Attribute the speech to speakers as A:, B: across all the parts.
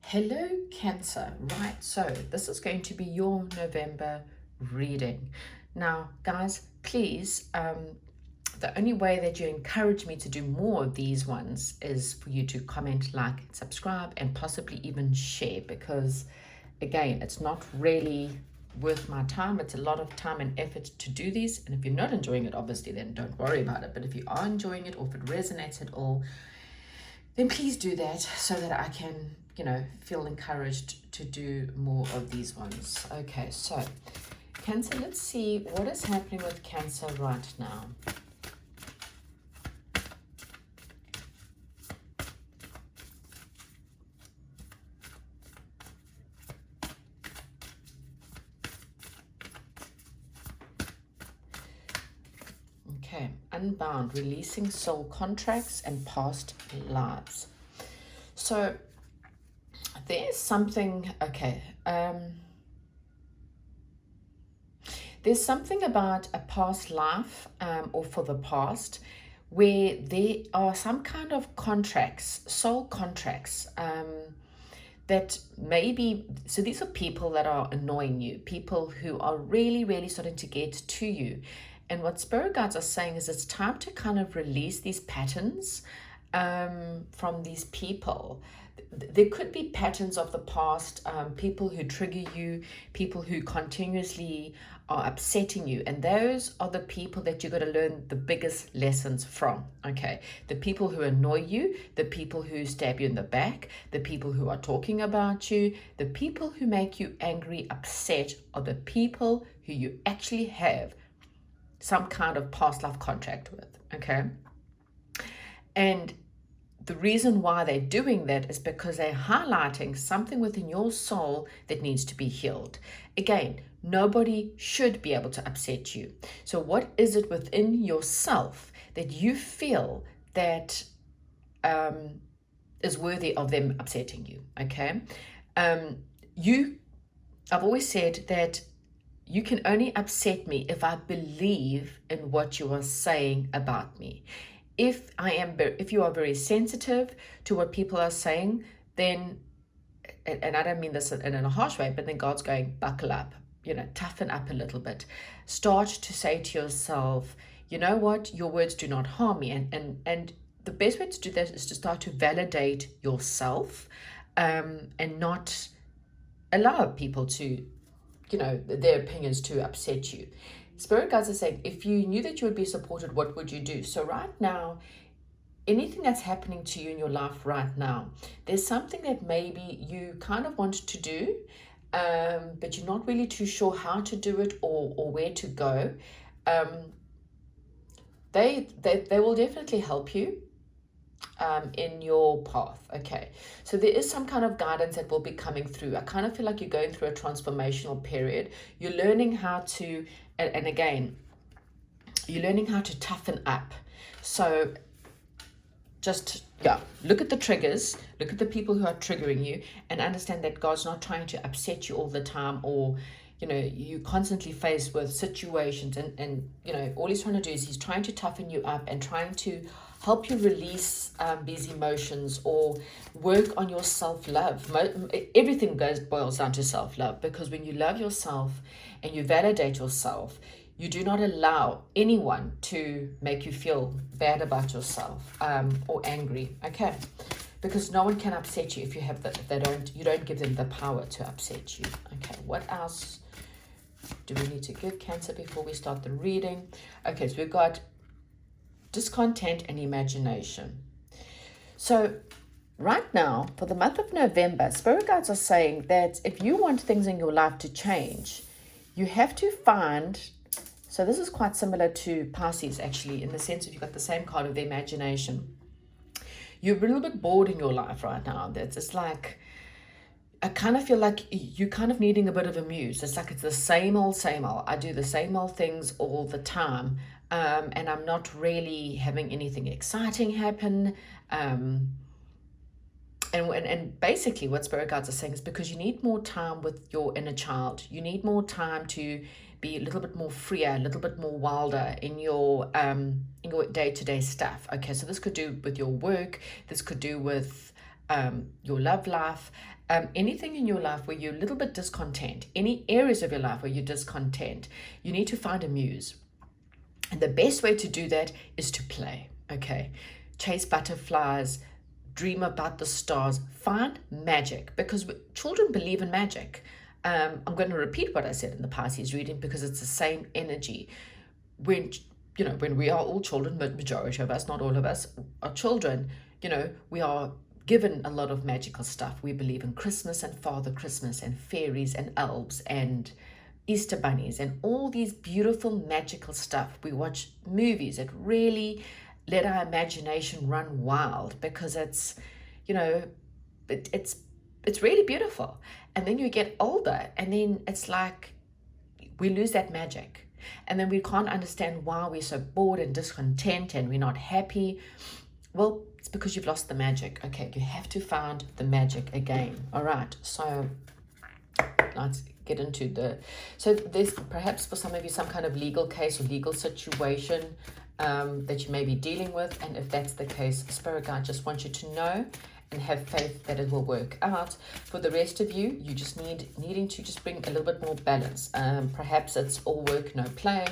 A: Hello, Cancer. Right, so this is going to be your November reading. Now, guys, please, the only way that you encourage me to do more of these ones is for you to comment, like, subscribe, and possibly even share, because, again, it's not really worth my time. It's a lot of time and effort to do these, and if you're not enjoying it, obviously, then don't worry about it. But if you are enjoying it, or if it resonates at all, then please do that so that I can, feel encouraged to do more of these ones. Okay, so Cancer, let's see what is happening with Cancer right now. Okay, Unbound, releasing soul contracts and past lives. So there's something, there's something about a past life, or for the past, where there are some kind of contracts, soul contracts, that maybe, so these are people that are annoying you, people who are really, really starting to get to you. And what spirit guides are saying is it's time to kind of release these patterns from these people. There could be patterns of the past, people who trigger you, people who continuously are upsetting you, and those are the people that you're going to learn the biggest lessons from. Okay, the people who annoy you, the people who stab you in the back, the people who are talking about you, the people who make you angry, upset, are the people who you actually have some kind of past life contract with. Okay, and the reason why they're doing that is because they're highlighting something within your soul that needs to be healed. Again, nobody should be able to upset you. So what is it within yourself that you feel that is worthy of them upsetting you? Okay. I've always said that you can only upset me if I believe in what you are saying about me. If you are very sensitive to what people are saying, then, and I don't mean this in a harsh way, but then God's going, buckle up, toughen up a little bit. Start to say to yourself, you know what, your words do not harm me. And the best way to do that is to start to validate yourself, and not allow people to, their opinions to upset you. Spirit guides are saying, if you knew that you would be supported, what would you do? So right now, anything that's happening to you in your life right now, there's something that maybe you kind of want to do, but you're not really too sure how to do it or where to go. They will definitely help you in your path. Okay, so there is some kind of guidance that will be coming through. I kind of feel like you're going through a transformational period. You're learning how to, and again, you're learning how to toughen up. So just, look at the triggers, look at the people who are triggering you, and understand that God's not trying to upset you all the time, or you constantly faced with situations, and all he's trying to do is he's trying to toughen you up and trying to help you release these emotions, or work on your self-love. Everything boils down to self-love, because when you love yourself and you validate yourself, you do not allow anyone to make you feel bad about yourself, or angry. Okay, because no one can upset you if you have you don't give them the power to upset you. Okay, what else do we need to give Cancer before we start the reading? Okay, so we've got discontent and imagination. So right now, for the month of November, spirit guides are saying that if you want things in your life to change, you have to find, so this is quite similar to Pisces, actually, in the sense that you've got the same card of the imagination. You're a little bit bored in your life right now. It's like, I kind of feel like you're kind of needing a bit of a muse. It's like it's the same old, same old. I do the same old things all the time, and I'm not really having anything exciting happen. And basically what spirit guides are saying is because you need more time with your inner child. You need more time to be a little bit more freer, a little bit more wilder in your day-to-day stuff. Okay, so this could do with your work. This could do with your love life, anything in your life where you're a little bit discontent, any areas of your life where you're discontent, you need to find a muse. And the best way to do that is to play, okay? Chase butterflies, dream about the stars, find magic, because children believe in magic. I'm going to repeat what I said in the Pisces reading because it's the same energy. When we are all children, but majority of us, not all of us, are children, we are given a lot of magical stuff. We believe in Christmas and Father Christmas and fairies and elves and Easter bunnies and all these beautiful magical stuff. We watch movies that really let our imagination run wild because it's really beautiful. And then you get older and then it's like we lose that magic. And then we can't understand why we're so bored and discontent and we're not happy. Well, it's because you've lost the magic. Okay, you have to find the magic again. All right, so let's get into so there's perhaps for some of you some kind of legal case or legal situation that you may be dealing with. And if that's the case, Spirit Guide just wants you to know and have faith that it will work out. For the rest of you, you just needing to just bring a little bit more balance. Perhaps it's all work, no play,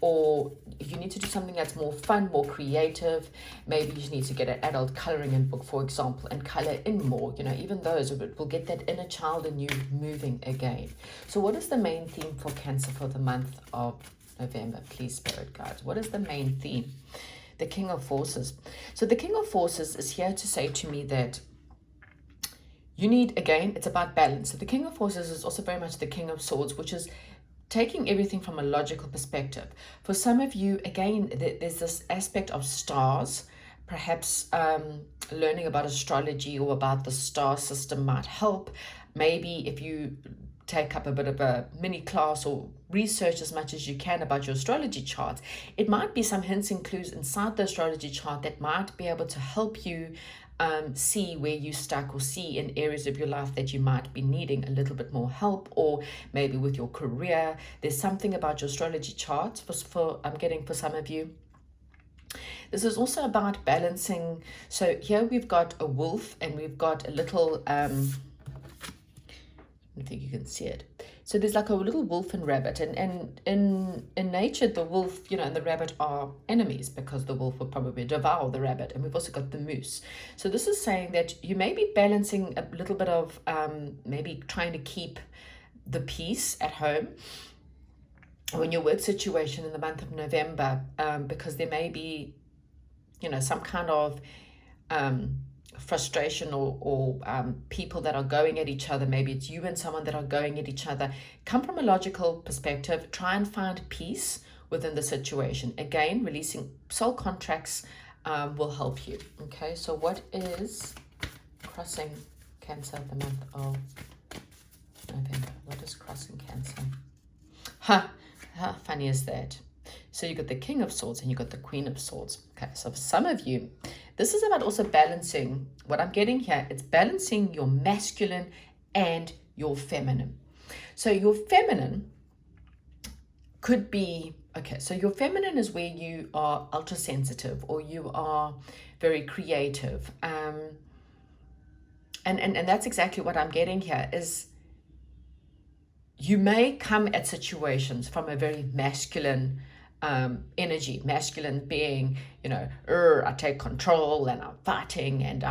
A: or you need to do something that's more fun, more creative. Maybe you need to get an adult coloring in book, for example, and color in more. Even those will get that inner child in you moving again. So what is the main theme for Cancer for the month of November? Please, Spirit Guides, what is the main theme? The King of Forces. So the King of Forces is here to say to me that you need, again, it's about balance. So the King of Forces is also very much the King of Swords, which is taking everything from a logical perspective. For some of you, again, there's this aspect of stars. Perhaps learning about astrology or about the star system might help. Maybe if you take up a bit of a mini class or research as much as you can about your astrology charts, it might be some hints and clues inside the astrology chart that might be able to help you see where you're stuck, or see in areas of your life that you might be needing a little bit more help, or maybe with your career. There's something about your astrology charts I'm getting for some of you. This is also about balancing. So here we've got a wolf and we've got a little I think you can see it. So there's like a little wolf and rabbit, and in nature the wolf, and the rabbit are enemies because the wolf will probably devour the rabbit. And we've also got the moose. So this is saying that you may be balancing a little bit of maybe trying to keep the peace at home or in your work situation in the month of November, because there may be some kind of frustration or people that are going at each other. Maybe it's you and someone that are going at each other. Come from a logical perspective, try and find peace within the situation. Again, releasing soul contracts will help you. Okay, so what is crossing Cancer the month of November? What is crossing Cancer? How funny is that? So you got the King of Swords and you got the Queen of Swords. Okay, so for some of you, this is about also balancing. What I'm getting here, it's balancing your masculine and your feminine. So your feminine could be, so your feminine is where you are ultra sensitive or you are very creative. And that's exactly what I'm getting here is you may come at situations from a very masculine energy, masculine being, I take control and I'm fighting, and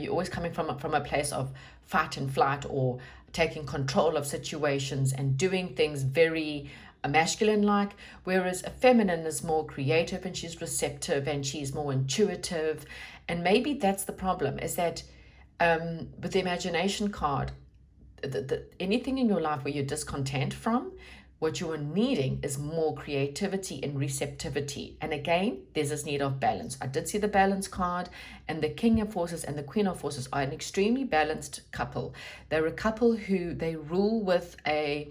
A: you're always coming from a place of fight and flight or taking control of situations and doing things very masculine-like, whereas a feminine is more creative and she's receptive and she's more intuitive. And maybe that's the problem, is that with the imagination card, anything in your life where you're discontent from, what you are needing is more creativity and receptivity. And again, there's this need of balance. I did see the balance card, and the King of Forces and the Queen of Forces are an extremely balanced couple. They're a couple who they rule with a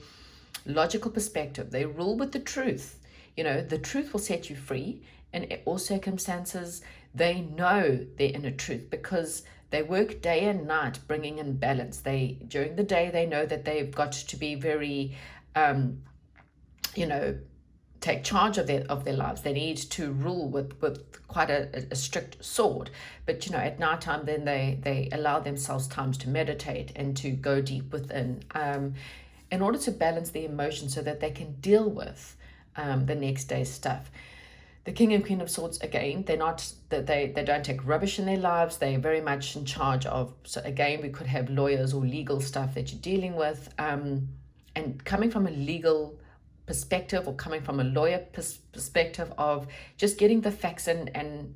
A: logical perspective. They rule with the truth. The truth will set you free in all circumstances. They know their inner truth because they work day and night bringing in balance. During the day, they know that they've got to be very take charge of their lives. They need to rule with quite a strict sword. But, at nighttime, then they allow themselves times to meditate and to go deep within, in order to balance the emotions so that they can deal with the next day's stuff. The King and Queen of Swords, again, they don't take rubbish in their lives. They're very much in charge of, so again, we could have lawyers or legal stuff that you're dealing with. And coming from a legal perspective, or coming from a lawyer perspective of just getting the facts in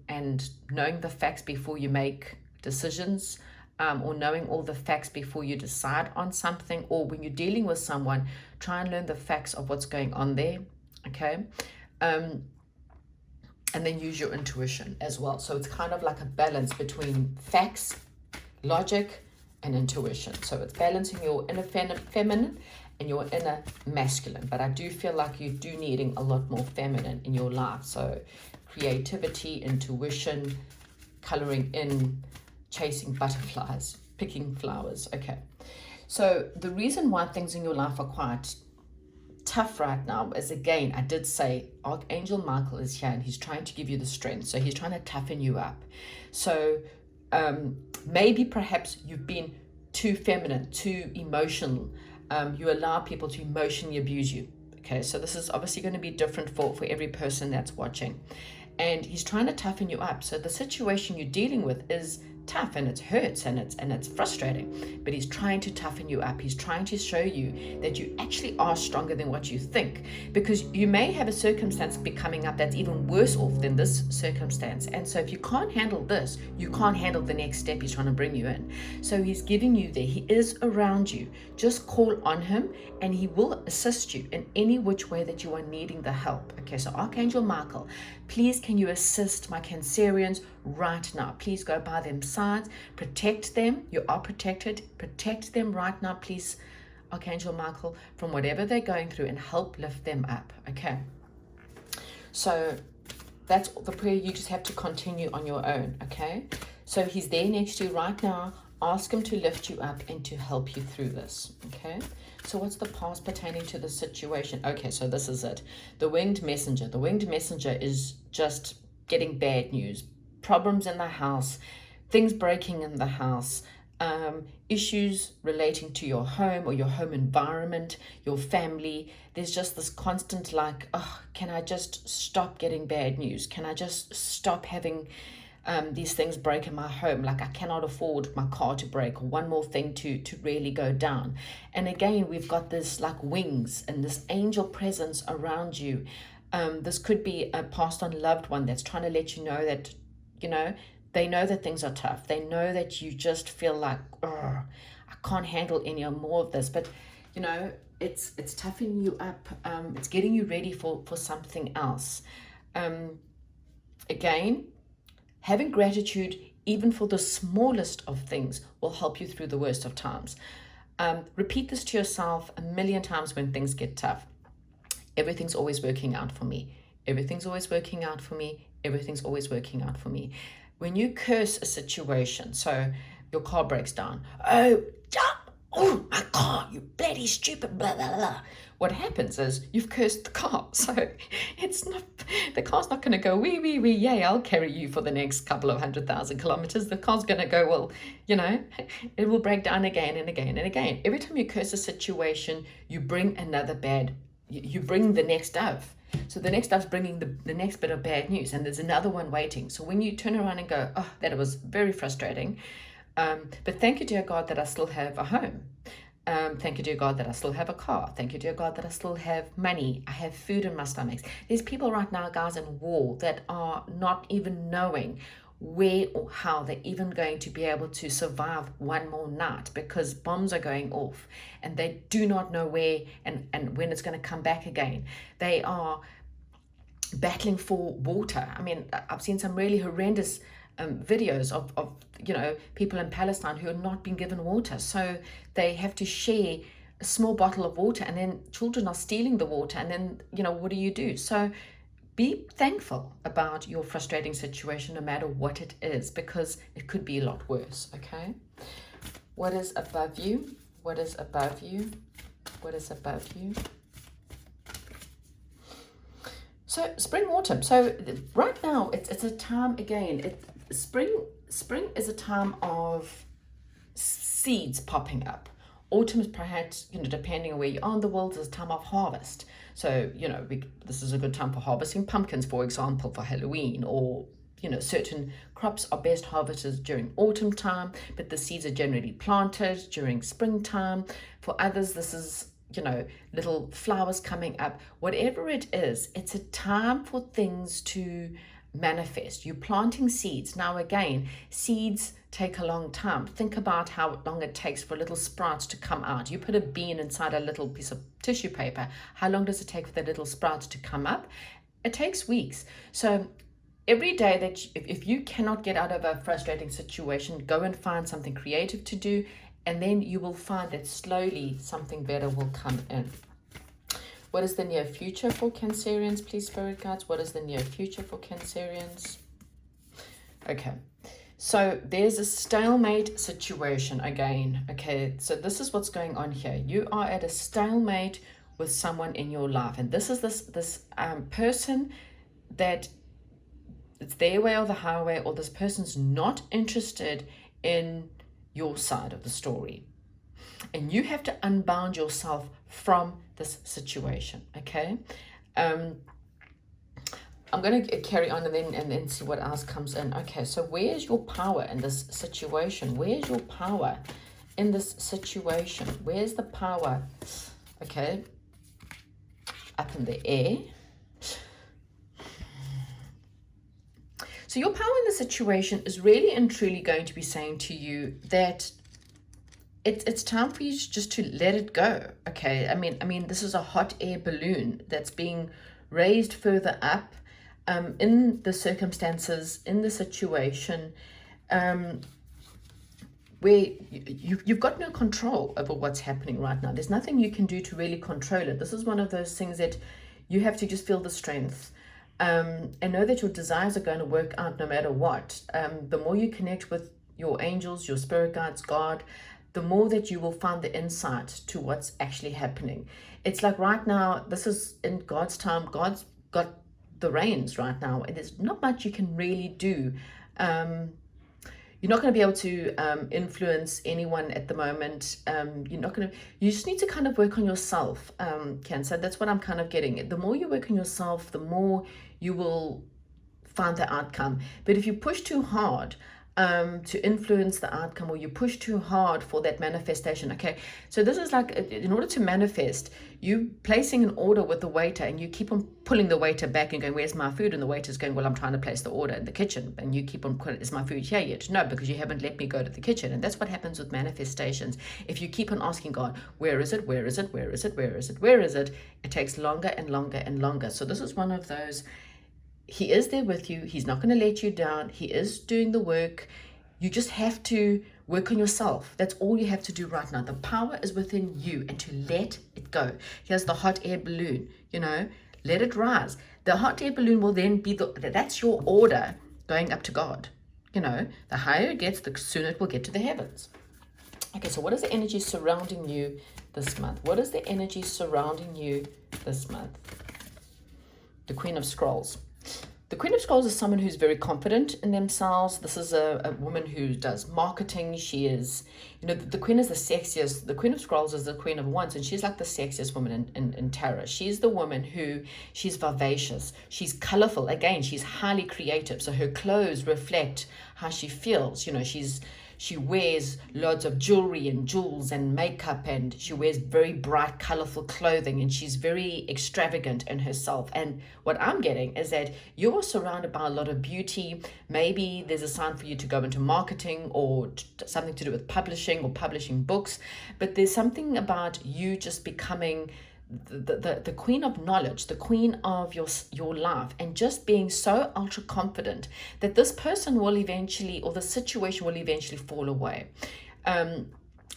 A: and knowing the facts before you make decisions, or knowing all the facts before you decide on something, or when you're dealing with someone, try and learn the facts of what's going on there, okay? And then use your intuition as well. So it's kind of like a balance between facts, logic, and intuition. So it's balancing your inner feminine and your inner masculine. But I do feel like you do needing a lot more feminine in your life. So creativity, intuition, coloring in, chasing butterflies, picking flowers. Okay. So the reason why things in your life are quite tough right now is, again, I did say Archangel Michael is here and he's trying to give you the strength. So he's trying to toughen you up. So maybe perhaps you've been too feminine, too emotional. You allow people to emotionally abuse you. Okay, so this is obviously going to be different for every person that's watching. And he's trying to toughen you up. So the situation you're dealing with is tough and it hurts and it's frustrating, but he's trying to toughen you up. He's trying to show you that you actually are stronger than what you think, because you may have a circumstance be coming up that's even worse off than this circumstance. And so if you can't handle this, you can't handle the next step he's trying to bring you in. So he's giving you there. He is around you. Just call on him and he will assist you in any which way that you are needing the help. Okay, so Archangel Michael, please can you assist my Cancerians right now? Please go by them sides, protect them. You are protected. Protect them right now, please, Archangel Michael, from whatever they're going through, and help lift them up. Okay, so that's the prayer. You just have to continue on your own. Okay, so he's there next to you right now. Ask him to lift you up and to help you through this. Okay, so what's the past pertaining to the situation? Okay, so this is it. The winged messenger. The winged messenger is just getting bad news, problems in the house, things breaking in the house, issues relating to your home or your home environment, your family. There's just this constant like, oh, can I just stop getting bad news? Can I just stop having these things break in my home? Like, I cannot afford my car to break, or one more thing to really go down. And again, we've got this like wings and this angel presence around you. This could be a passed on loved one that's trying to let you know that, they know that things are tough. They know that you just feel like, I can't handle any more of this. But, it's toughening you up. It's getting you ready for something else. Again, having gratitude, even for the smallest of things, will help you through the worst of times. Repeat this to yourself a million times when things get tough. Everything's always working out for me. Everything's always working out for me. Everything's always working out for me. When you curse a situation, so your car breaks down, oh, my car, you bloody stupid, blah, blah, blah. What happens is you've cursed the car. So the car's not going to go, wee, wee, wee, yay, I'll carry you for the next couple of 100,000 kilometers. The car's going to go, well, it will break down again and again and again. Every time you curse a situation, you bring you bring the next dove. So the next dove's bringing the next bit of bad news, and there's another one waiting. So when you turn around and go, oh, that was very frustrating. But thank you, dear God, that I still have a home. Thank you, dear God, that I still have a car. Thank you, dear God, that I still have money. I have food in my stomachs. There's people right now, guys, in war that are not even knowing where or how they're even going to be able to survive one more night, because bombs are going off and they do not know where and when it's going to come back again. They are battling for water. I mean, I've seen some really horrendous videos of people in Palestine who are not being given water. So they have to share a small bottle of water, and then children are stealing the water, and then, what do? So be thankful about your frustrating situation, no matter what it is, because it could be a lot worse, okay? What is above you? What is above you? What is above you? So spring, autumn. So right now it's a time again. Spring is a time of seeds popping up. Autumn is perhaps, depending on where you are in the world, is a time of harvest. So, this is a good time for harvesting pumpkins, for example, for Halloween, or, certain crops are best harvested during autumn time, but the seeds are generally planted during springtime. For others, this is, little flowers coming up. Whatever it is, it's a time for things to manifest. You're planting seeds. Now, again, seeds take a long time. Think about how long it takes for little sprouts to come out. You put a bean inside a little piece of tissue paper. How long does it take for the little sprouts to come up? It takes weeks. So every day that if you cannot get out of a frustrating situation, go and find something creative to do, and then you will find that slowly something better will come in. What is the near future for Cancerians, please, Spirit Guides? What is the near future for Cancerians? Okay, so there's a stalemate situation again. Okay, so this is what's going on here. You are at a stalemate with someone in your life, and this is this person that it's their way or the highway, or this person's not interested in your side of the story. And you have to unbound yourself from this situation, okay? I'm going to carry on and then see what else comes in. Okay, so where's your power in this situation? Where's your power in this situation? Where's the power? Okay, up in the air. So your power in the situation is really and truly going to be saying to you that it's time for you just to let it go. Okay, I mean, this is a hot air balloon that's being raised further up in the circumstances, in the situation, where you've got no control over what's happening right now. There's nothing you can do to really control it. This is one of those things that you have to just feel the strength and know that your desires are going to work out no matter what. The more you connect with your angels, your spirit guides, God, the more that you will find the insight to what's actually happening. It's like right now, this is in God's time. God's got the reins right now, and there's not much you can really do. You're not going to be able to influence anyone at the moment. You just need to kind of work on yourself, Cancer. That's what I'm kind of getting. The more you work on yourself, the more you will find the outcome. But if you push too hard, to influence the outcome, or you push too hard for that manifestation. Okay, so this is like, in order to manifest, you placing an order with the waiter, and you keep on pulling the waiter back and going, where's my food? And the waiter's going, well, I'm trying to place the order in the kitchen. And you keep on pulling, is my food here yet? No, because you haven't let me go to the kitchen. And that's what happens with manifestations. If you keep on asking God, where is it? Where is it? Where is it? Where is it? Where is it? It takes longer and longer and longer. So this is one of those. He is there with you. He's not going to let you down. He is doing the work. You just have to work on yourself. That's all you have to do right now. The power is within you, and to let it go. Here's the hot air balloon, let it rise. The hot air balloon will then be that's your order going up to God. The higher it gets, the sooner it will get to the heavens. Okay, so what is the energy surrounding you this month? What is the energy surrounding you this month? The Queen of Scrolls. The Queen of Scrolls is someone who's very confident in themselves. This is a woman who does marketing. She is, the Queen is the sexiest. The Queen of Scrolls is the Queen of Wands, and she's like the sexiest woman in tarot. She's the woman she's vivacious. She's colorful. Again, she's highly creative. So her clothes reflect how she feels. She wears loads of jewelry and jewels and makeup, and she wears very bright, colorful clothing, and she's very extravagant in herself. And what I'm getting is that you're surrounded by a lot of beauty. Maybe there's a sign for you to go into marketing or something to do with publishing or publishing books, but there's something about you just becoming the queen of knowledge, the queen of your life, and just being so ultra confident that this person will eventually, or the situation will eventually fall away.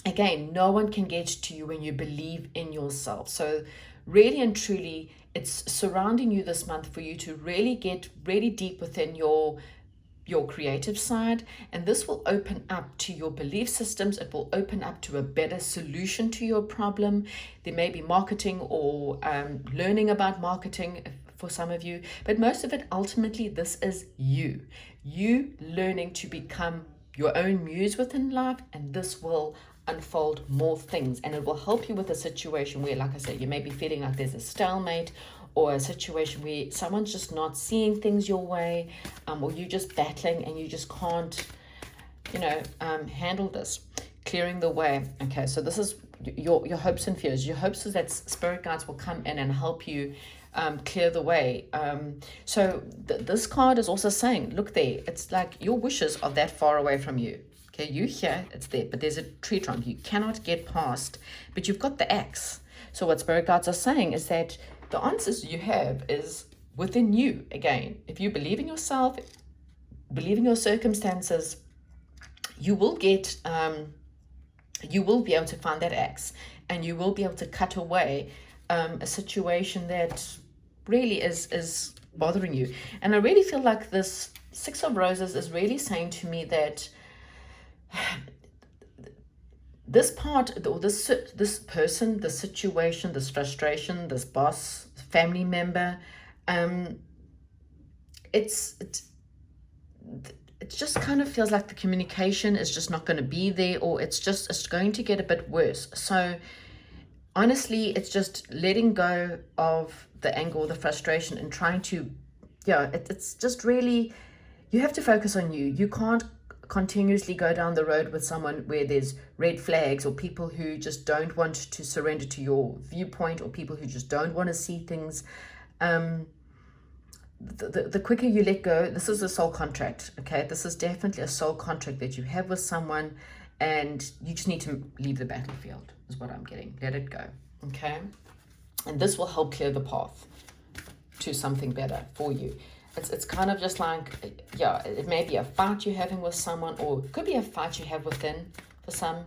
A: Again, no one can get to you when you believe in yourself. So really and truly, it's surrounding you this month for you to really get really deep within your creative side, and this will open up to your belief systems. It will open up to a better solution to your problem. There may be marketing or learning about marketing for some of you, but most of it, ultimately, this is you learning to become your own muse within life, and this will unfold more things, and it will help you with a situation where, like I said, you may be feeling like there's a stalemate, or a situation where someone's just not seeing things your way, or you're just battling and you just can't, handle this. Clearing the way. Okay, so this is your hopes and fears. Your hopes is that spirit guides will come in and help you clear the way. So this card is also saying, look there, it's like your wishes are that far away from you. Okay, you here, it's there, but there's a tree trunk you cannot get past, but you've got the axe. So what spirit guides are saying is that the answers you have is within you. Again, if you believe in yourself, believe in your circumstances, you will get, you will be able to find that axe, and you will be able to cut away a situation that really is bothering you. And I really feel like this Six of Roses is really saying to me that this part, or this person, this situation, this frustration, this boss, family member, it just kind of feels like the communication is just not going to be there, or it's going to get a bit worse. So honestly, it's just letting go of the anger or the frustration and trying to, it's just really, you have to focus on you. You can't continuously go down the road with someone where there's red flags, or people who just don't want to surrender to your viewpoint, or people who just don't want to see things. The quicker you let go, this is a soul contract, okay? This is definitely a soul contract that you have with someone, and you just need to leave the battlefield, is what I'm getting. Let it go, okay? And this will help clear the path to something better for you. It's kind of just like, it may be a fight you're having with someone, or it could be a fight you have within for some.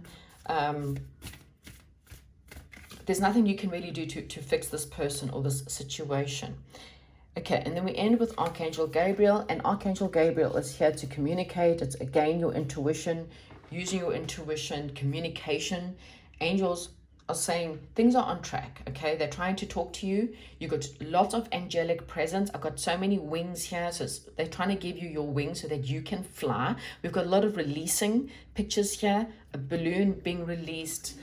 A: There's nothing you can really do to fix this person or this situation. Okay, and then we end with Archangel Gabriel, and Archangel Gabriel is here to communicate. It's again your intuition, using your intuition, communication. Angels are saying things are on track, okay? They're trying to talk to you. You got lots of angelic presence. I've got so many wings here, so they're trying to give you your wings so that you can fly. We've got a lot of releasing pictures here, a balloon being released,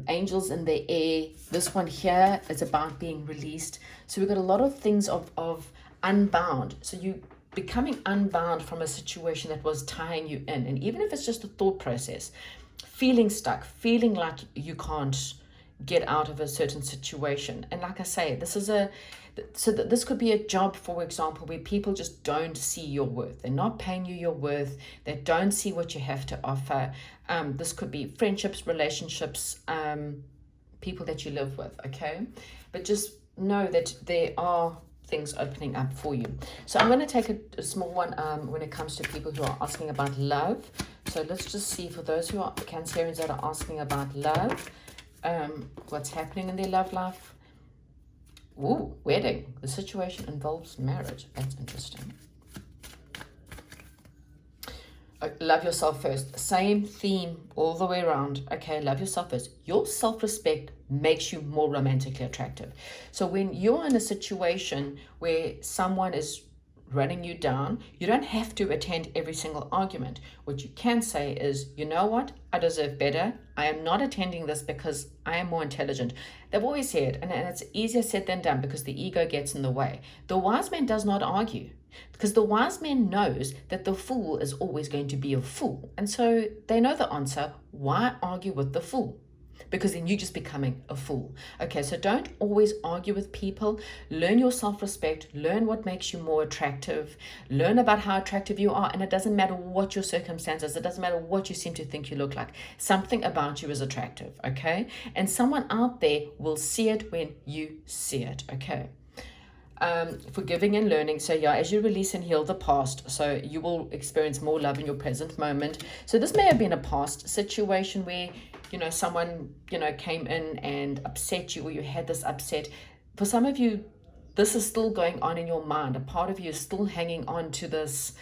A: angels in the air. This one here is about being released. So we've got a lot of things of unbound. So you becoming unbound from a situation that was tying you in. And even if it's just a thought process, feeling stuck, feeling like you can't get out of a certain situation. And like I say, this could be a job, for example, where people just don't see your worth. They're not paying you your worth. They don't see what you have to offer. This could be friendships, relationships, people that you live with, okay? But just know that there are things opening up for you. So I'm going to take a small one when it comes to people who are asking about love. So let's just see, for those who are Cancerians that are asking about love, what's happening in their love life. Ooh, wedding. The situation involves marriage. That's interesting. Love yourself first. Same theme all the way around. Okay, love yourself first. Your self-respect makes you more romantically attractive. So when you're in a situation where someone is running you down, you don't have to attend every single argument. What you can say is, you know what? I deserve better. I am not attending this because I am more intelligent. They've always said, and it's easier said than done because the ego gets in the way. The wise man does not argue, because the wise man knows that the fool is always going to be a fool. And so they know the answer. Why argue with the fool? Because then you're just becoming a fool. Okay, so don't always argue with people. Learn your self-respect. Learn what makes you more attractive. Learn about how attractive you are. And it doesn't matter what your circumstances. It doesn't matter what you seem to think you look like. Something about you is attractive, okay? And someone out there will see it when you see it, okay? Forgiving and learning. So yeah, as you release and heal the past, so you will experience more love in your present moment. So this may have been a past situation where, someone, came in and upset you, or you had this upset. For some of you, this is still going on in your mind. A part of you is still hanging on to this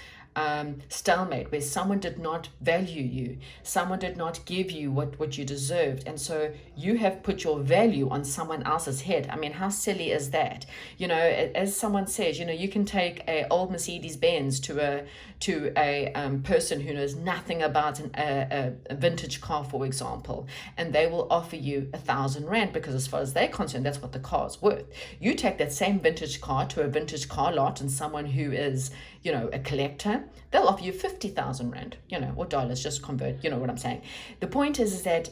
A: stalemate where someone did not value you, someone did not give you what you deserved, and so you have put your value on someone else's head. I mean, how silly is that? As someone says, you can take a old Mercedes Benz to a person who knows nothing about a vintage car, for example, and they will offer you 1,000 rand, because as far as they're concerned, that's what the car's worth. You take that same vintage car to a vintage car lot, and someone who is a collector, they'll offer you 50,000 rand, or dollars, just convert, what I'm saying. The point is that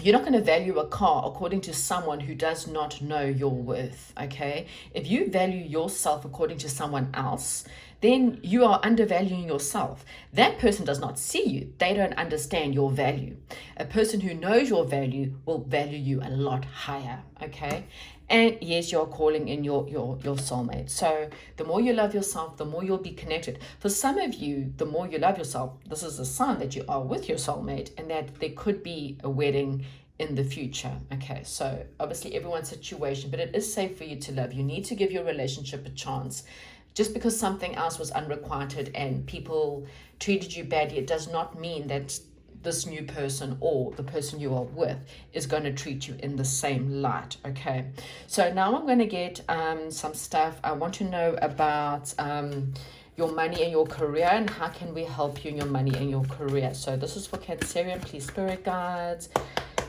A: you're not going to value a car according to someone who does not know your worth, okay? If you value yourself according to someone else, then you are undervaluing yourself. That person does not see you. They don't understand your value. A person who knows your value will value you a lot higher, okay? And yes, you're calling in your soulmate. So the more you love yourself, the more you'll be connected. For some of you, the more you love yourself, this is a sign that you are with your soulmate and that there could be a wedding in the future. Okay, so obviously everyone's situation, but it is safe for you to love. You need to give your relationship a chance. Just because something else was unrequited and people treated you badly, it does not mean that this new person or the person you are with is going to treat you in the same light. Okay, so now I'm going to get some stuff. I want to know about your money and your career, and how can we help you in your money and your career. So this is for Cancerian. Please, spirit guides,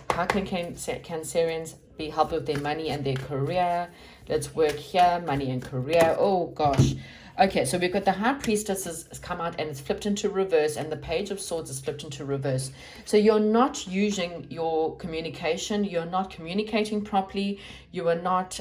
A: how can Cancerians be helped with their money and their career? Let's work here, money and career. Oh gosh. Okay, so we've got the High Priestess has come out and it's flipped into reverse, and the Page of Swords is flipped into reverse. So you're not using your communication. You're not communicating properly. You are not,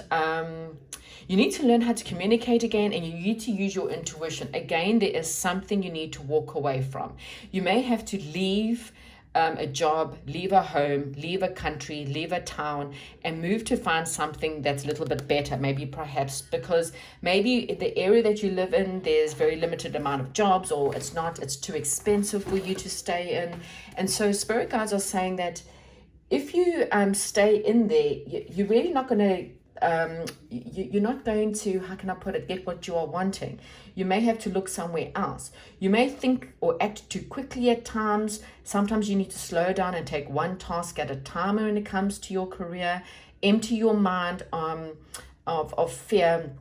A: you need to learn how to communicate again, and you need to use your intuition. Again, there is something you need to walk away from. You may have to leave a job, leave a home, leave a country, leave a town, and move to find something that's a little bit better. Maybe perhaps because maybe the area that you live in, there's very limited amount of jobs, or it's too expensive for you to stay in. And so spirit guides are saying that if you stay in there, you're really not going to you're not going to, how can I put it, get what you are wanting. You may have to look somewhere else. You may think or act too quickly at times. Sometimes you need to slow down and take one task at a time when it comes to your career. Empty your mind of fear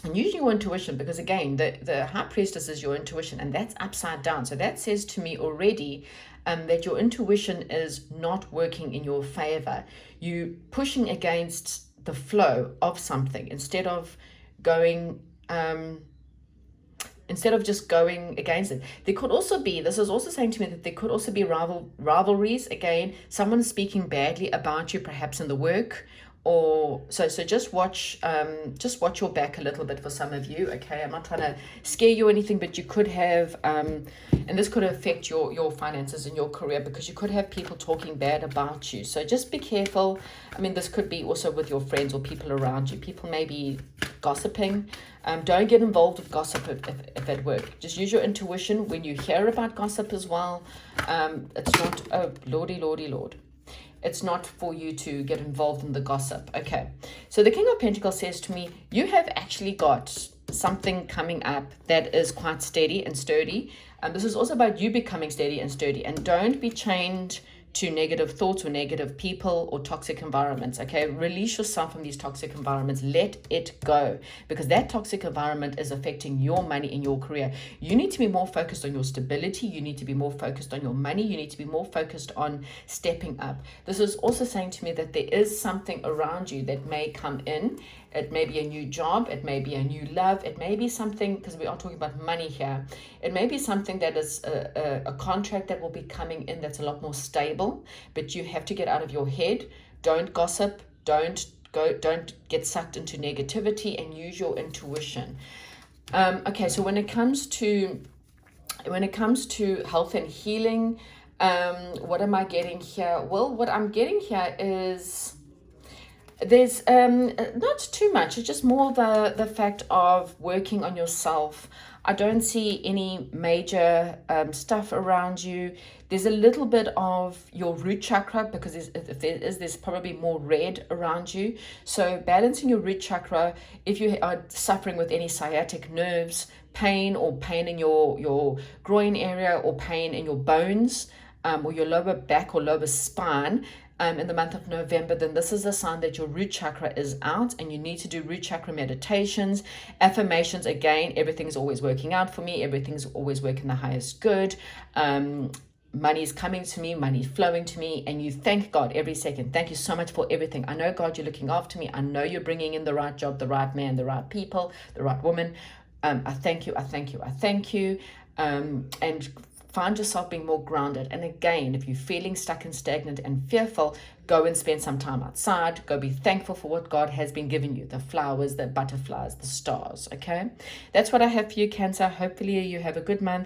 A: and use your intuition, because again, the High Priestess is your intuition, and that's upside down. So that says to me already that your intuition is not working in your favor. You pushing against the flow of something instead of just going against it. There could also be, this is also saying to me that there could also be rivalries. Again, someone is speaking badly about you, perhaps in the work, or so just watch your back a little bit for some of you. Okay, I'm not trying to scare you or anything, but you could have and this could affect your finances and your career, because you could have people talking bad about you. So just be careful. I mean, this could be also with your friends or people around you. People may be gossiping. Don't get involved with gossip if at work. Just use your intuition when you hear about gossip as well. It's not, oh lordy lord, it's not for you to get involved in the gossip. Okay, so the King of Pentacles says to me, you have actually got something coming up that is quite steady and sturdy. This is also about you becoming steady and sturdy, and don't be chained to negative thoughts or negative people or toxic environments. Okay, release yourself from these toxic environments. Let it go, because that toxic environment is affecting your money and your career. You need to be more focused on your stability. You need to be more focused on your money. You need to be more focused on stepping up. This is also saying to me that there is something around you that may come in. It may be a new job. It may be a new love. It may be something, because we are talking about money here. It may be something that is a contract that will be coming in that's a lot more stable, but you have to get out of your head. Don't gossip. Don't get sucked into negativity, and use your intuition. Okay, so when it comes to health and healing, what am I getting here? Well, what I'm getting here is there's not too much. It's just more the fact of working on yourself. I don't see any major stuff around you. There's a little bit of your root chakra, because if there is, there's probably more red around you. So balancing your root chakra, if you are suffering with any sciatic nerves, pain, or pain in your groin area, or pain in your bones, or your lower back or lower spine, in the month of November, then this is a sign that your root chakra is out, and you need to do root chakra meditations, affirmations. Again, everything's always working out for me. Everything's always working the highest good. Money is coming to me, money is flowing to me, and you thank God every second. Thank you so much for everything. I know, God, you're looking after me. I know you're bringing in the right job, the right man, the right people, the right woman. I thank you, I thank you, I thank you. And find yourself being more grounded. And again, if you're feeling stuck and stagnant and fearful, go and spend some time outside. Go be thankful for what God has been giving you, the flowers, the butterflies, the stars, okay? That's what I have for you, Cancer. Hopefully you have a good month.